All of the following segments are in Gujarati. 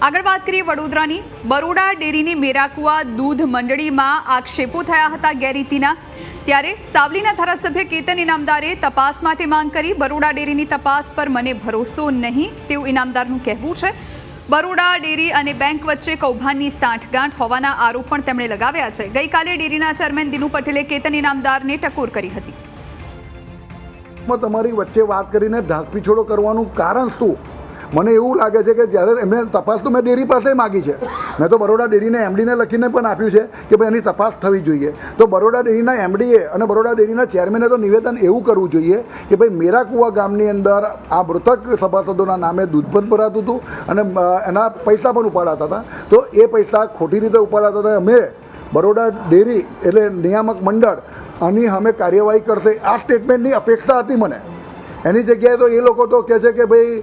આગળ વાત કરીએ વડોદરાની બરોડા ડેરીની મેરાકુવા દૂધ મંડળીમાં આક્ષેપો થયા હતા ગેરરીતિના। ત્યારે સાવલીના ધારાસભ્ય કેતન ઇનામદારે તપાસ માટે માંગ કરી। બરોડા ડેરીની તપાસ પર મને ભરોસો નહીં તેવું ઇનામદારનું કહેવું છે। બરોડા ડેરી અને બેંક વચ્ચે કૌભાંડની સાંઠગાંઠ હોવાના આરોપ પણ તેમણે લગાવ્યા છે। ગઈકાલે ડેરીના ચેરમેન દિનુ પટેલે કેતન ઇનામદારને ટકોર કરી હતી। તમારી વચ્ચે વાત કરીને ઢાંકપીછોડો કરવાનું કારણ શું? મને એવું લાગે છે કે જ્યારે એમને તપાસ તો મેં ડેરી પાસે માગી છે, મેં તો બરોડા ડેરીને એમડીને લખીને પણ આપ્યું છે કે ભાઈ એની તપાસ થવી જોઈએ। તો બરોડા ડેરીના એમડીએ અને બરોડા ડેરીના ચેરમેને તો નિવેદન એવું કરવું જોઈએ કે ભાઈ મેરાકુવા ગામની અંદર આ મૃતક સભાસદોના નામે દૂધ પણ ભરાતું હતું અને એના પૈસા પણ ઉપાડાતા હતા। તો એ પૈસા ખોટી રીતે ઉપાડાતા હતા। અમે બરોડા ડેરી એટલે નિયામક મંડળ આની અમે કાર્યવાહી કરશે આ સ્ટેટમેન્ટની અપેક્ષા હતી મને। એની જગ્યાએ તો એ લોકો તો કહે છે કે ભાઈ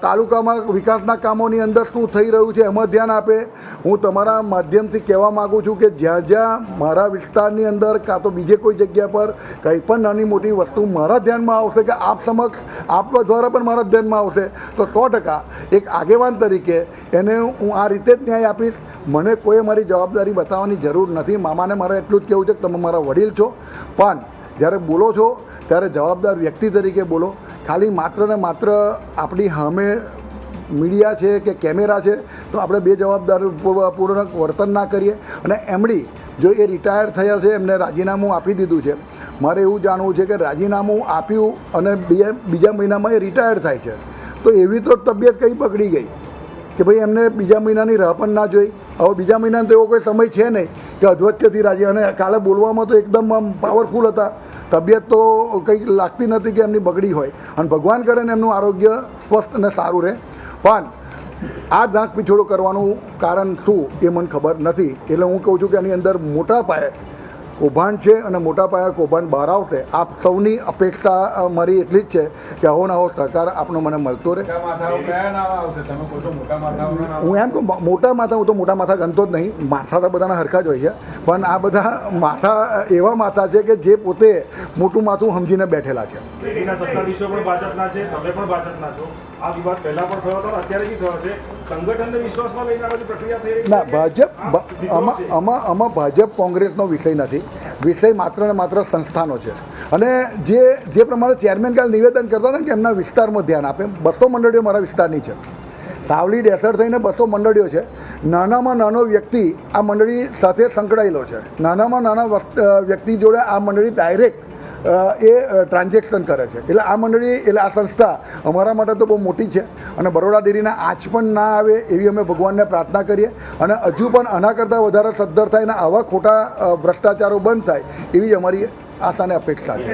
તાલુકામાં વિકાસના કામોની અંદર શું થઈ રહ્યું છે એમાં ધ્યાન આપે। હું તમારા માધ્યમથી કહેવા માગું છું કે જ્યાં જ્યાં મારા વિસ્તારની અંદર કાં તો બીજે કોઈ જગ્યા પર કંઈ પણ નાની મોટી વસ્તુ મારા ધ્યાનમાં આવશે કે આપ સમક્ષ આપવા દ્વારા પણ મારા ધ્યાનમાં આવશે તો 100% એક આગેવાન તરીકે એને હું આ રીતે જ ન્યાય આપીશ। મને કોઈ મારી જવાબદારી બતાવવાની જરૂર નથી। મામાને મારે એટલું જ કહેવું છે કે તમે મારા વડીલ છો, પણ જ્યારે બોલો છો ત્યારે જવાબદાર વ્યક્તિ તરીકે બોલો। ખાલી માત્ર ને માત્ર આપણી સામે મીડિયા છે કે કેમેરા છે તો આપણે બેજવાબદારીપૂર્વક વર્તન ના કરીએ। અને એમડી જો એ રિટાયર થયા છે, એમને રાજીનામું આપી દીધું છે। મારે એવું જાણવું છે કે રાજીનામું આપ્યું અને બીજા મહિનામાં એ રિટાયર થાય છે તો એવી તો તબિયત કંઈ બગડી ગઈ કે ભાઈ એમને બીજા મહિનાની રાહ પણ ના જોઈ। હવે બીજા મહિનાનો તો એવો કોઈ સમય છે નહીં કે અધવચ્ચેથી રાજી, અને કાલે બોલવામાં તો એકદમ પાવરફુલ હતા। તબિયત તો કંઈક લાગતી નથી કે એમની બગડી હોય, અને ભગવાન કરે ને એમનું આરોગ્ય સ્વસ્થ અને સારું રહે। પણ આ ઢાંક પીછોડો કરવાનું કારણ શું એ મને ખબર નથી। એટલે હું કહું છું કે એની અંદર મોટા પાયે કૌભાંડ છે અને મોટા પાયે કૌભાંડ બહાર આવશે। આપ સૌની અપેક્ષા મારી એટલી જ છે કે આવો ને આવો સહકાર આપનો મને મળતો રહે। હું એમ કહું મોટા માથા, હું તો મોટા માથા ગણતો જ નહીં, માથા તો બધાના હરખા જ હોય છે, પણ આ બધા માથા એવા માથા છે કે જે પોતે મોટું માથું સમજીને બેઠેલા છે। ના, ભાજપ આમાં ભાજપ કોંગ્રેસનો વિષય નથી, વિષય માત્ર ને માત્ર સંસ્થાનો છે। અને જે પ્રમાણે ચેરમેન કાલે નિવેદન કરતા હતા કે એમના વિસ્તારમાં ધ્યાન આપે। 200 મંડળીઓ મારા વિસ્તારની છે। સાવલી ડેસર થઈને 200 મંડળીઓ છે। નાનામાં નાનો વ્યક્તિ આ મંડળી સાથે સંકળાયેલો છે। નાનામાં નાના વ્યક્તિ જોડે આ મંડળી ડાયરેક્ટ એ ટ્રાન્ઝેક્શન કરે છે। એટલે આ મંડળી એટલે આ સંસ્થા અમારા માટે તો બહુ મોટી છે અને બરોડા ડેરીના આંચ પણ ના આવે એવી અમે ભગવાનને પ્રાર્થના કરીએ। અને હજુ પણ આના કરતાં વધારે સદ્ધર થાય અને આવા ખોટા ભ્રષ્ટાચારો બંધ થાય એવી અમારી આશા અને અપેક્ષા છે।